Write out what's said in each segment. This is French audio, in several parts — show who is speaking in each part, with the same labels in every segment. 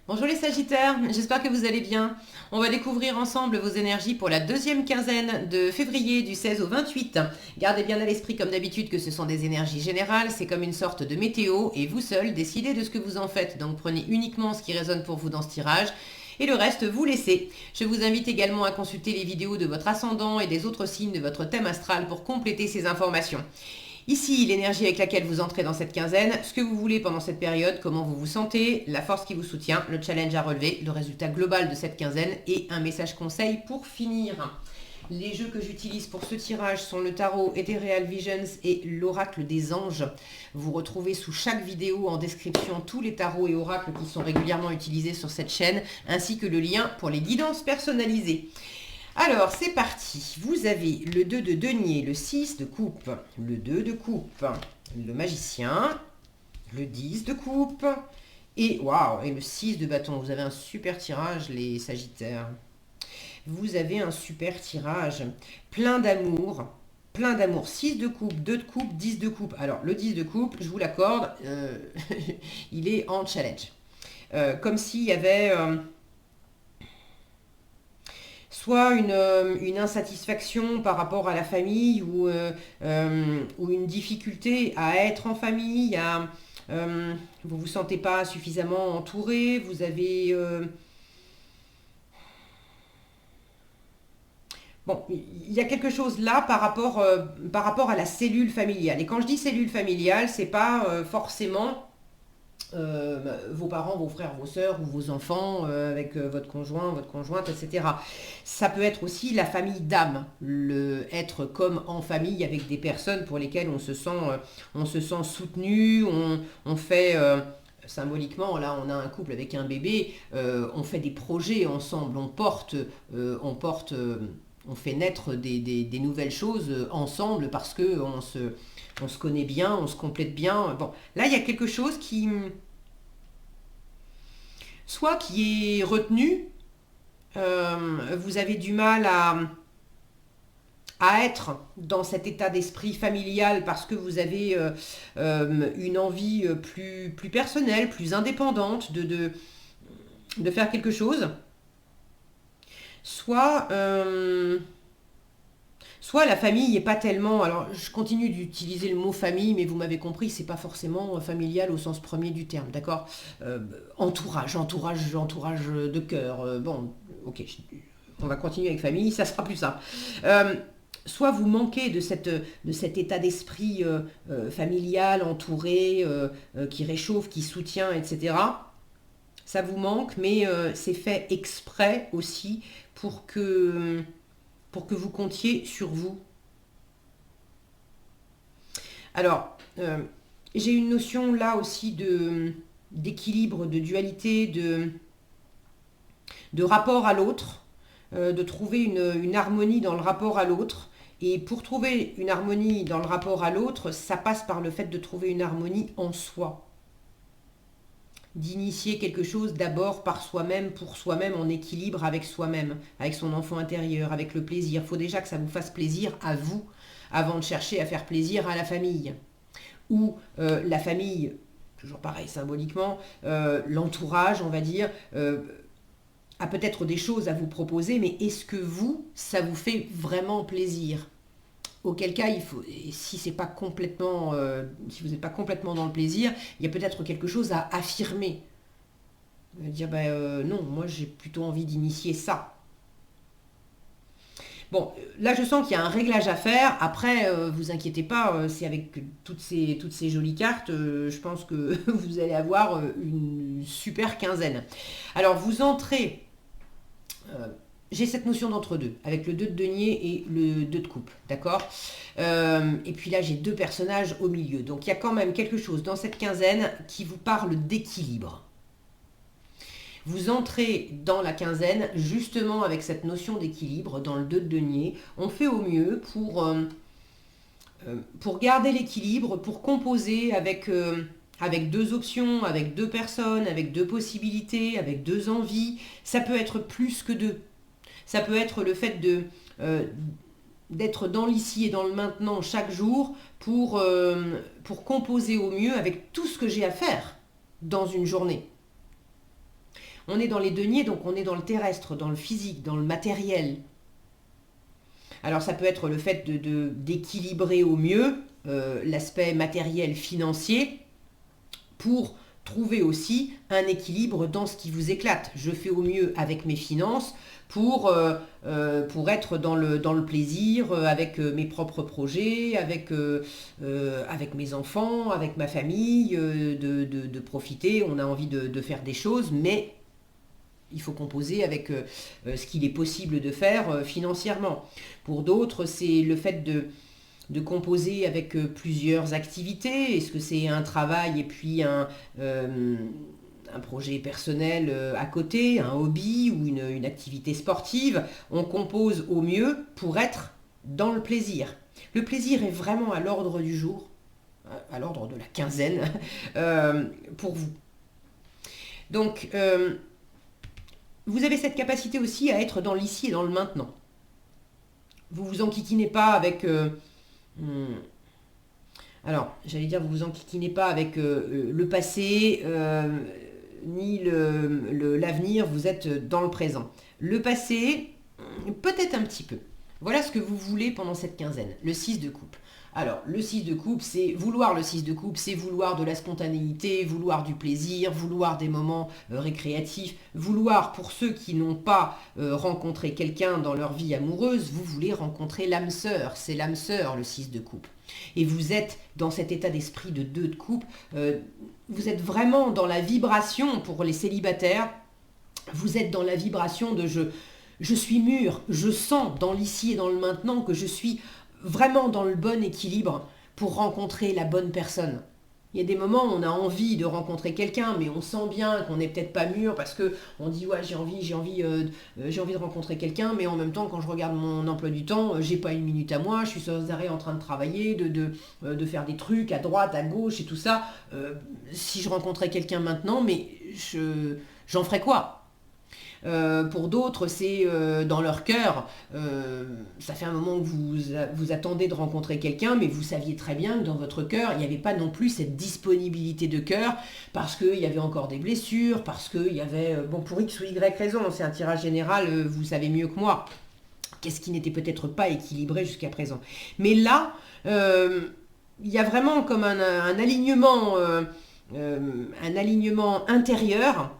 Speaker 1: Bonjour les Sagittaires, j'espère que vous allez bien. On va découvrir ensemble vos énergies pour la deuxième quinzaine de février du 16 au 28. Gardez bien à l'esprit comme d'habitude que ce sont des énergies générales, c'est comme une sorte de météo et vous seul décidez de ce que vous en faites. Donc prenez uniquement ce qui résonne pour vous dans ce tirage et le reste vous laissez. Je vous invite également à consulter les vidéos de votre ascendant et des autres signes de votre thème astral pour compléter ces informations. Ici, l'énergie avec laquelle vous entrez dans cette quinzaine, ce que vous voulez pendant cette période, comment vous vous sentez, la force qui vous soutient, le challenge à relever, le résultat global de cette quinzaine et un message conseil pour finir. Les jeux que j'utilise pour ce tirage sont le tarot Ethereal Visions et l'oracle des anges. Vous retrouvez sous chaque vidéo en description tous les tarots et oracles qui sont régulièrement utilisés sur cette chaîne, ainsi que le lien pour les guidances personnalisées. Alors, c'est parti. Vous avez le 2 de denier, le 6 de coupe, le 2 de coupe, le magicien, le 10 de coupe et, waouh, et le 6 de bâton. Vous avez un super tirage, les Sagittaires. Vous avez un super tirage. Plein d'amour. Plein d'amour. 6 de coupe, 2 de coupe, 10 de coupe. Alors, le 10 de coupe, je vous l'accorde, il est en challenge. Comme s'il y avait... soit une insatisfaction par rapport à la famille ou une difficulté à être en famille, vous ne vous sentez pas suffisamment entouré, vous avez... bon, il y a quelque chose là par rapport à la cellule familiale. Et quand je dis cellule familiale, c'est pas forcément vos parents, vos frères, vos sœurs ou vos enfants avec votre conjoint, votre conjointe, etc. Ça peut être aussi la famille d'âme, le être comme en famille avec des personnes pour lesquelles on se sent soutenu, on fait symboliquement, là on a un couple avec un bébé, on fait des projets ensemble, on fait naître des nouvelles choses ensemble parce que on se connaît bien, on se complète bien. Bon, là il y a quelque chose soit qui est retenu, vous avez du mal à être dans cet état d'esprit familial parce que vous avez une envie plus personnelle, plus indépendante de faire quelque chose. Soit, soit la famille n'est pas tellement... Alors, je continue d'utiliser le mot famille, mais vous m'avez compris, c'est pas forcément familial au sens premier du terme, d'accord. Entourage de cœur. Bon, ok, on va continuer avec famille, ça sera plus simple. Soit vous manquez de cet état d'esprit familial, entouré, qui réchauffe, qui soutient, etc. Ça vous manque, mais c'est fait exprès aussi pour que, pour que vous comptiez sur vous. Alors, j'ai une notion là aussi d'équilibre, de dualité, de rapport à l'autre, de trouver une harmonie dans le rapport à l'autre. Et pour trouver une harmonie dans le rapport à l'autre, ça passe par le fait de trouver une harmonie en soi. D'initier quelque chose d'abord par soi-même, pour soi-même, en équilibre avec soi-même, avec son enfant intérieur, avec le plaisir. Il faut déjà que ça vous fasse plaisir à vous, avant de chercher à faire plaisir à la famille. Ou la famille, toujours pareil symboliquement, l'entourage, on va dire, a peut-être des choses à vous proposer, mais est-ce que vous, ça vous fait vraiment plaisir? Auquel cas, il faut, si c'est pas complètement, si vous n'êtes pas complètement dans le plaisir, il y a peut-être quelque chose à affirmer. Dire ben non, moi j'ai plutôt envie d'initier ça. Bon, là je sens qu'il y a un réglage à faire. Après, vous inquiétez pas, c'est avec toutes ces jolies cartes, je pense que vous allez avoir une super quinzaine. Alors vous entrez, j'ai cette notion d'entre-deux, avec le 2 de denier et le 2 de coupe, d'accord. Et puis là, j'ai deux personnages au milieu. Donc il y a quand même quelque chose dans cette quinzaine qui vous parle d'équilibre. Vous entrez dans la quinzaine justement avec cette notion d'équilibre, dans le 2 de denier. On fait au mieux pour garder l'équilibre, pour composer avec deux options, avec deux personnes, avec deux possibilités, avec deux envies. Ça peut être plus que deux. Ça peut être le fait d'être dans l'ici et dans le maintenant chaque jour pour composer au mieux avec tout ce que j'ai à faire dans une journée. On est dans les deniers, donc on est dans le terrestre, dans le physique, dans le matériel. Alors ça peut être le fait d'équilibrer au mieux l'aspect matériel financier pour trouver aussi un équilibre dans ce qui vous éclate. Je fais au mieux avec mes finances pour être dans le plaisir, avec mes propres projets, avec mes enfants, avec ma famille, de profiter. On a envie de faire des choses, mais il faut composer avec ce qu'il est possible de faire financièrement. Pour d'autres, c'est le fait de composer avec plusieurs activités. Est-ce que c'est un travail et puis un projet personnel à côté, un hobby ou une activité sportive? On compose au mieux pour être dans le plaisir. Le plaisir est vraiment à l'ordre du jour, à l'ordre de la quinzaine, pour vous. Donc, vous avez cette capacité aussi à être dans l'ici et dans le maintenant. Vous vous enquiquinez pas avec... alors, j'allais dire, vous vous enquiquinez pas avec le passé, ni l'avenir, vous êtes dans le présent. Le passé, peut-être un petit peu. Voilà ce que vous voulez pendant cette quinzaine, le 6 de coupe. Alors, le 6 de coupe, c'est vouloir le 6 de coupe, c'est vouloir de la spontanéité, vouloir du plaisir, vouloir des moments récréatifs, vouloir, pour ceux qui n'ont pas rencontré quelqu'un dans leur vie amoureuse, vous voulez rencontrer l'âme sœur. C'est l'âme sœur, le 6 de coupe. Et vous êtes dans cet état d'esprit de 2 de coupe, vous êtes vraiment dans la vibration pour les célibataires, vous êtes dans la vibration de je suis mûr, je sens dans l'ici et dans le maintenant que je suis vraiment dans le bon équilibre pour rencontrer la bonne personne. Il y a des moments où on a envie de rencontrer quelqu'un, mais on sent bien qu'on n'est peut-être pas mûr parce que on dit ouais j'ai envie de rencontrer quelqu'un, mais en même temps quand je regarde mon emploi du temps, j'ai pas une minute à moi, je suis sans arrêt en train de travailler, de faire des trucs à droite, à gauche et tout ça. Si je rencontrais quelqu'un maintenant, mais j'en ferais quoi? Pour d'autres, c'est dans leur cœur. Ça fait un moment que vous attendez de rencontrer quelqu'un, mais vous saviez très bien que dans votre cœur, il n'y avait pas non plus cette disponibilité de cœur, parce qu'il y avait encore des blessures, parce qu'il y avait, bon, pour X ou Y raison, c'est un tirage général, vous savez mieux que moi, qu'est-ce qui n'était peut-être pas équilibré jusqu'à présent. Mais là, il y a vraiment comme un alignement intérieur,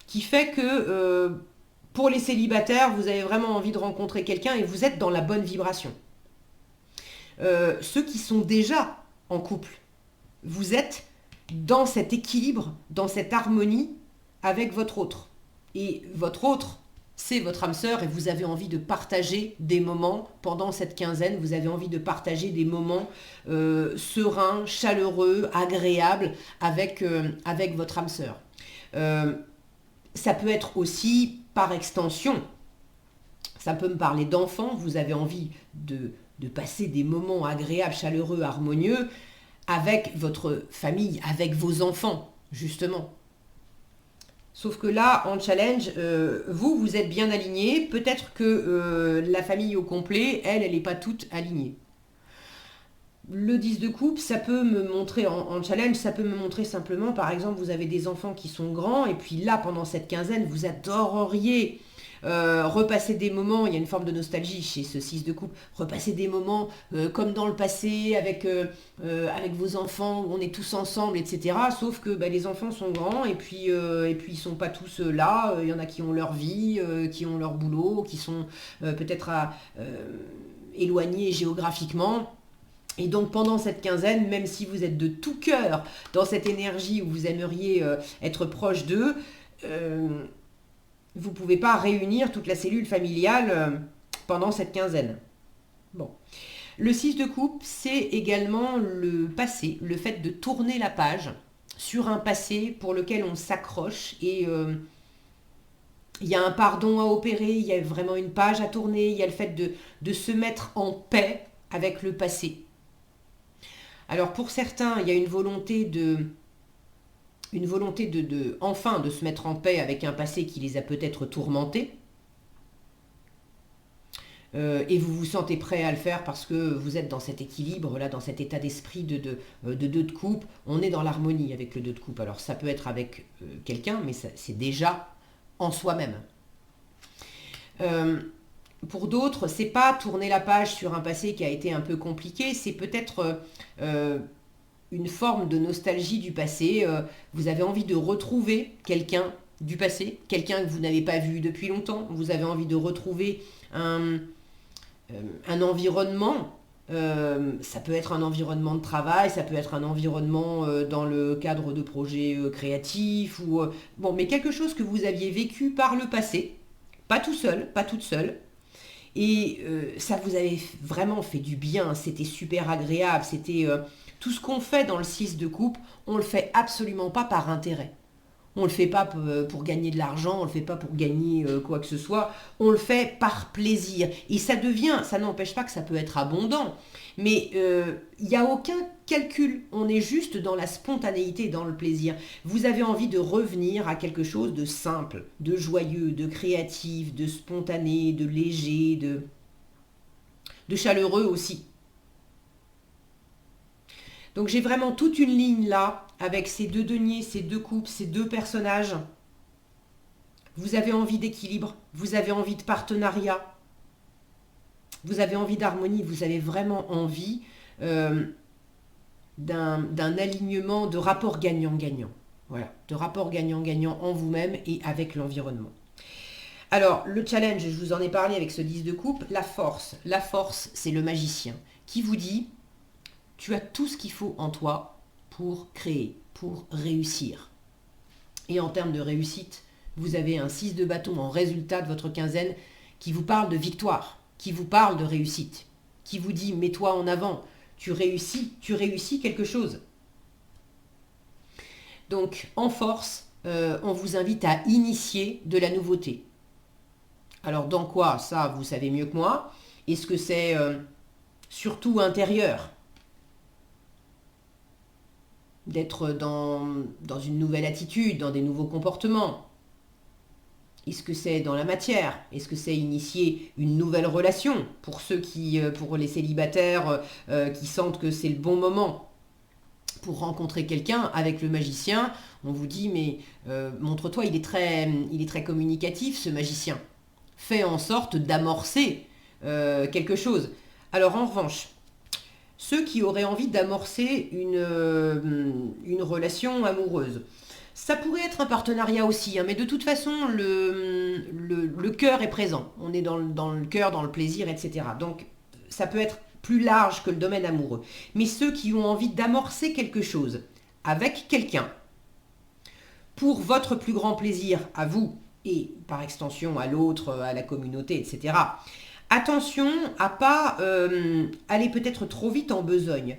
Speaker 1: qui fait que pour les célibataires, vous avez vraiment envie de rencontrer quelqu'un et vous êtes dans la bonne vibration. Ceux qui sont déjà en couple, vous êtes dans cet équilibre, dans cette harmonie avec votre autre. Et votre autre, c'est votre âme sœur et vous avez envie de partager des moments pendant cette quinzaine, vous avez envie de partager des moments sereins, chaleureux, agréables avec votre âme sœur. Ça peut être aussi, par extension, ça peut me parler d'enfants, vous avez envie de passer des moments agréables, chaleureux, harmonieux avec votre famille, avec vos enfants, justement. Sauf que là, en challenge, vous êtes bien aligné, peut-être que la famille au complet, elle n'est pas toute alignée. Le 10 de coupe, ça peut me montrer, en challenge, ça peut me montrer simplement, par exemple, vous avez des enfants qui sont grands, et puis là, pendant cette quinzaine, vous adoreriez repasser des moments, il y a une forme de nostalgie chez ce 6 de coupe, repasser des moments comme dans le passé, avec vos enfants, où on est tous ensemble, etc. Sauf que les enfants sont grands, et puis ils sont pas tous là, il y en a qui ont leur vie, qui ont leur boulot, qui sont peut-être éloignés géographiquement. Et donc pendant cette quinzaine, même si vous êtes de tout cœur dans cette énergie où vous aimeriez être proche d'eux, vous ne pouvez pas réunir toute la cellule familiale pendant cette quinzaine. Bon. Le 6 de coupe, c'est également le passé, le fait de tourner la page sur un passé pour lequel on s'accroche et il y a un pardon à opérer, il y a vraiment une page à tourner, il y a le fait de se mettre en paix avec le passé. Alors pour certains, il y a une volonté enfin de se mettre en paix avec un passé qui les a peut-être tourmentés. et vous vous sentez prêt à le faire parce que vous êtes dans cet équilibre, là, dans cet état d'esprit de deux de coupe. On est dans l'harmonie avec le 2 de coupe. Alors ça peut être avec quelqu'un, mais c'est déjà en soi-même. Pour d'autres, c'est pas tourner la page sur un passé qui a été un peu compliqué, c'est peut-être une forme de nostalgie du passé. Vous avez envie de retrouver quelqu'un du passé, quelqu'un que vous n'avez pas vu depuis longtemps. Vous avez envie de retrouver un environnement. Ça peut être un environnement de travail, ça peut être un environnement dans le cadre de projets créatifs, ou bon, mais quelque chose que vous aviez vécu par le passé, pas tout seul, pas toute seule, et ça vous avait vraiment fait du bien, c'était super agréable, c'était tout ce qu'on fait dans le 6 de coupe, on le fait absolument pas par intérêt. On ne le fait pas pour gagner de l'argent, on ne le fait pas pour gagner quoi que ce soit, on le fait par plaisir. Et ça devient, ça n'empêche pas que ça peut être abondant, mais il n'y a aucun calcul, on est juste dans la spontanéité, dans le plaisir. Vous avez envie de revenir à quelque chose de simple, de joyeux, de créatif, de spontané, de léger, de chaleureux aussi. Donc j'ai vraiment toute une ligne là, avec ces 2 deniers, ces 2 coupes, ces 2 personnages. Vous avez envie d'équilibre, vous avez envie de partenariat, vous avez envie d'harmonie, vous avez vraiment envie d'un alignement, de rapport gagnant-gagnant. Voilà, de rapport gagnant-gagnant en vous-même et avec l'environnement. Alors, le challenge, je vous en ai parlé avec ce 10 de coupe, la force. La force, c'est le magicien qui vous dit... Tu as tout ce qu'il faut en toi pour créer, pour réussir. Et en termes de réussite, vous avez un 6 de bâton en résultat de votre quinzaine qui vous parle de victoire, qui vous parle de réussite, qui vous dit mets-toi en avant, tu réussis quelque chose. Donc en force, on vous invite à initier de la nouveauté. Alors dans quoi? Ça, vous savez mieux que moi. Est-ce que c'est surtout intérieur? D'être dans une nouvelle attitude, dans des nouveaux comportements? Est-ce que c'est dans la matière? Est-ce que c'est initier une nouvelle relation pour ceux pour les célibataires qui sentent que c'est le bon moment pour rencontrer quelqu'un? Avec le magicien, on vous dit mais montre-toi, il est très communicatif ce magicien. Fais en sorte d'amorcer quelque chose. Alors en revanche, ceux qui auraient envie d'amorcer une relation amoureuse. Ça pourrait être un partenariat aussi, hein, mais de toute façon, le cœur est présent. On est dans le cœur, dans le plaisir, etc. Donc, ça peut être plus large que le domaine amoureux. Mais ceux qui ont envie d'amorcer quelque chose avec quelqu'un, pour votre plus grand plaisir à vous, et par extension à l'autre, à la communauté, etc., attention à pas aller peut-être trop vite en besogne.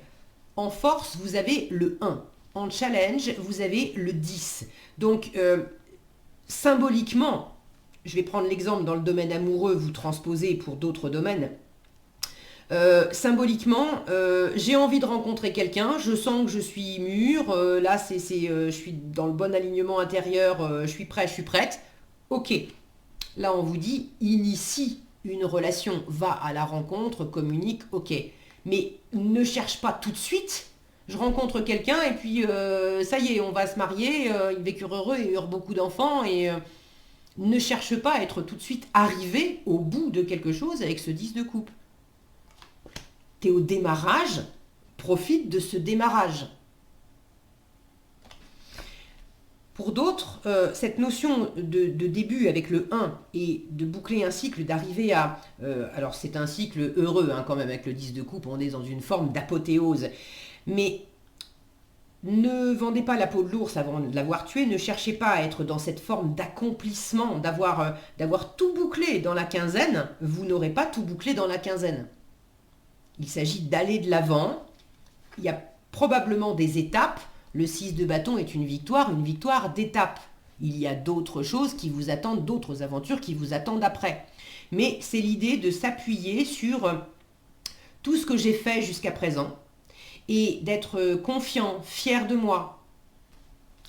Speaker 1: En force, vous avez le 1. En challenge, vous avez le 10. Donc, symboliquement, je vais prendre l'exemple dans le domaine amoureux, vous transposez pour d'autres domaines. Symboliquement, j'ai envie de rencontrer quelqu'un, je sens que je suis mûre, là je suis dans le bon alignement intérieur, je suis prêt, je suis prête. Ok, là on vous dit, initie une relation, va à la rencontre, communique, ok. Mais ne cherche pas tout de suite, je rencontre quelqu'un et puis ça y est, on va se marier, ils vécurent heureux et eurent beaucoup d'enfants et ne cherche pas à être tout de suite arrivé au bout de quelque chose avec ce 10 de coupe. T'es au démarrage, profite de ce démarrage. Pour d'autres, cette notion de début avec le 1 et de boucler un cycle, d'arriver à... alors c'est un cycle heureux hein, quand même avec le 10 de coupe, on est dans une forme d'apothéose. Mais ne vendez pas la peau de l'ours avant de l'avoir tué, ne cherchez pas à être dans cette forme d'accomplissement, d'avoir tout bouclé dans la quinzaine, vous n'aurez pas tout bouclé dans la quinzaine. Il s'agit d'aller de l'avant, il y a probablement des étapes. Le 6 de bâton est une victoire d'étape. Il y a d'autres choses qui vous attendent, d'autres aventures qui vous attendent après. Mais c'est l'idée de s'appuyer sur tout ce que j'ai fait jusqu'à présent et d'être confiant, fier de moi.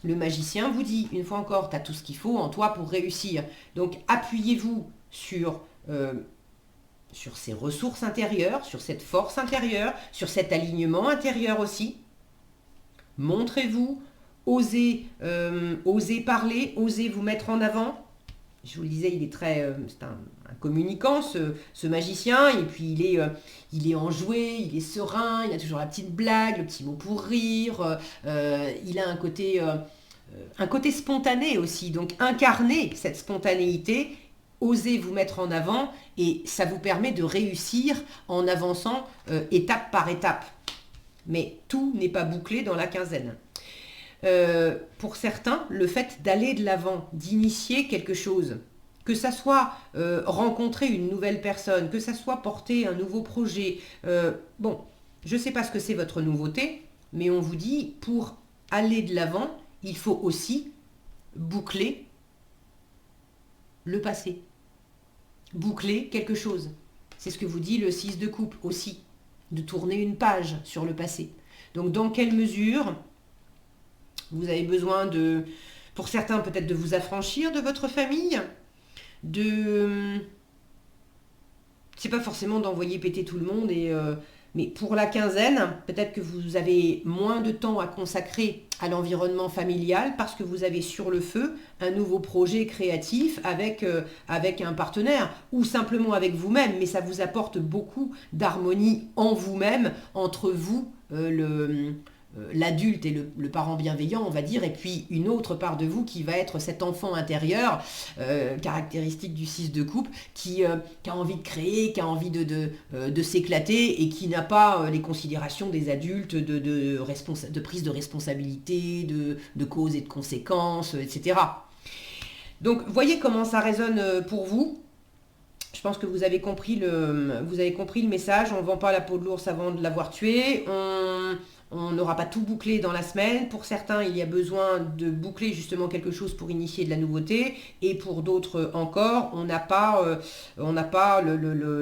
Speaker 1: Le magicien vous dit, une fois encore, tu as tout ce qu'il faut en toi pour réussir. Donc appuyez-vous sur sur ces ressources intérieures, sur cette force intérieure, sur cet alignement intérieur aussi. Montrez-vous, osez parler, osez vous mettre en avant. Je vous le disais, il est c'est un communicant, ce magicien, et puis il est enjoué, il est serein, il a toujours la petite blague, le petit mot pour rire, il a un côté spontané aussi, donc incarnez cette spontanéité, osez vous mettre en avant, et ça vous permet de réussir en avançant étape par étape. Mais tout n'est pas bouclé dans la quinzaine. Pour certains, le fait d'aller de l'avant, d'initier quelque chose, que ça soit rencontrer une nouvelle personne, que ça soit porter un nouveau projet, bon, je ne sais pas ce que c'est votre nouveauté, mais on vous dit, pour aller de l'avant, il faut aussi boucler le passé, boucler quelque chose. C'est ce que vous dit le 6 de coupe aussi, de tourner une page sur le passé. Donc dans quelle mesure vous avez besoin pour certains peut-être de vous affranchir de votre famille, c'est pas forcément d'envoyer péter tout le monde, mais pour la quinzaine, peut-être que vous avez moins de temps à consacrer à l'environnement familial parce que vous avez sur le feu un nouveau projet créatif avec un partenaire ou simplement avec vous-même, mais ça vous apporte beaucoup d'harmonie en vous-même, entre vous, l'adulte et le parent bienveillant, on va dire, et puis une autre part de vous qui va être cet enfant intérieur, caractéristique du 6 de coupe, qui a envie de créer, qui a envie de s'éclater et qui n'a pas les considérations des adultes de prise de responsabilité, de causes et de conséquences, etc. Donc, voyez comment ça résonne pour vous. Je pense que vous avez compris le message. On ne vend pas la peau de l'ours avant de l'avoir tué. On n'aura pas tout bouclé dans la semaine. Pour certains, il y a besoin de boucler justement quelque chose pour initier de la nouveauté. Et pour d'autres encore, on n'a pas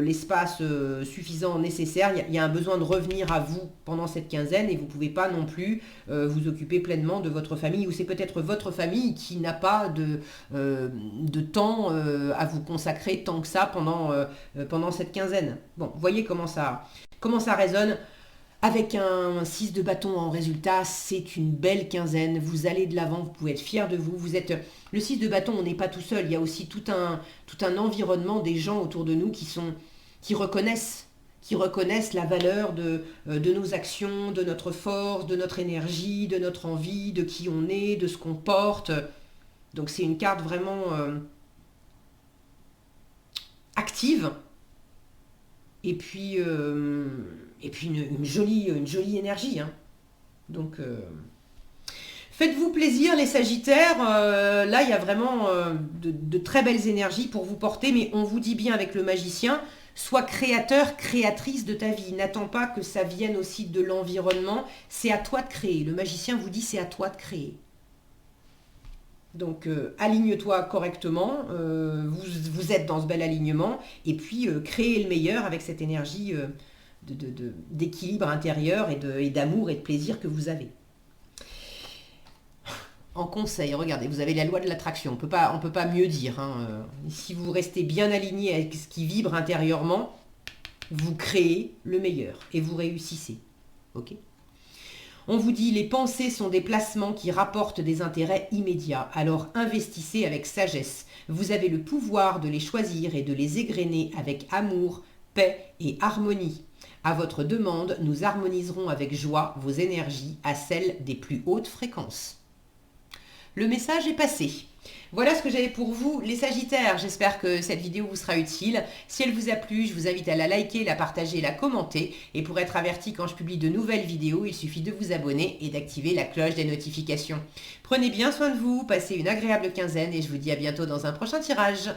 Speaker 1: l'espace suffisant nécessaire. Il y a un besoin de revenir à vous pendant cette quinzaine et vous ne pouvez pas non plus vous occuper pleinement de votre famille. Ou c'est peut-être votre famille qui n'a pas de temps à vous consacrer tant que ça pendant cette quinzaine. Bon, voyez comment ça résonne. Avec un 6 de bâton en résultat, c'est une belle quinzaine. Vous allez de l'avant, vous pouvez être fiers de vous. Le 6 de bâton, on n'est pas tout seul. Il y a aussi tout un environnement des gens autour de nous qui reconnaissent la valeur de nos actions, de notre force, de notre énergie, de notre envie, de qui on est, de ce qu'on porte. Donc c'est une carte vraiment active. Et puis une jolie énergie. Hein. Donc, faites-vous plaisir les Sagittaires. Là, il y a vraiment de très belles énergies pour vous porter. Mais on vous dit bien avec le magicien, sois créateur, créatrice de ta vie. N'attends pas que ça vienne aussi de l'environnement. C'est à toi de créer. Le magicien vous dit, c'est à toi de créer. Donc, aligne-toi correctement, vous êtes dans ce bel alignement, et puis créez le meilleur avec cette énergie d'équilibre intérieur et d'amour et de plaisir que vous avez. En conseil, regardez, vous avez la loi de l'attraction, on peut pas mieux dire. Hein. Si vous restez bien aligné avec ce qui vibre intérieurement, vous créez le meilleur et vous réussissez. Ok ? On vous dit, les pensées sont des placements qui rapportent des intérêts immédiats, alors investissez avec sagesse. Vous avez le pouvoir de les choisir et de les égrener avec amour, paix et harmonie. À votre demande, nous harmoniserons avec joie vos énergies à celles des plus hautes fréquences. Le message est passé. Voilà ce que j'avais pour vous, les Sagittaires. J'espère que cette vidéo vous sera utile. Si elle vous a plu, je vous invite à la liker, la partager, la commenter. Et pour être averti quand je publie de nouvelles vidéos, il suffit de vous abonner et d'activer la cloche des notifications. Prenez bien soin de vous, passez une agréable quinzaine et je vous dis à bientôt dans un prochain tirage.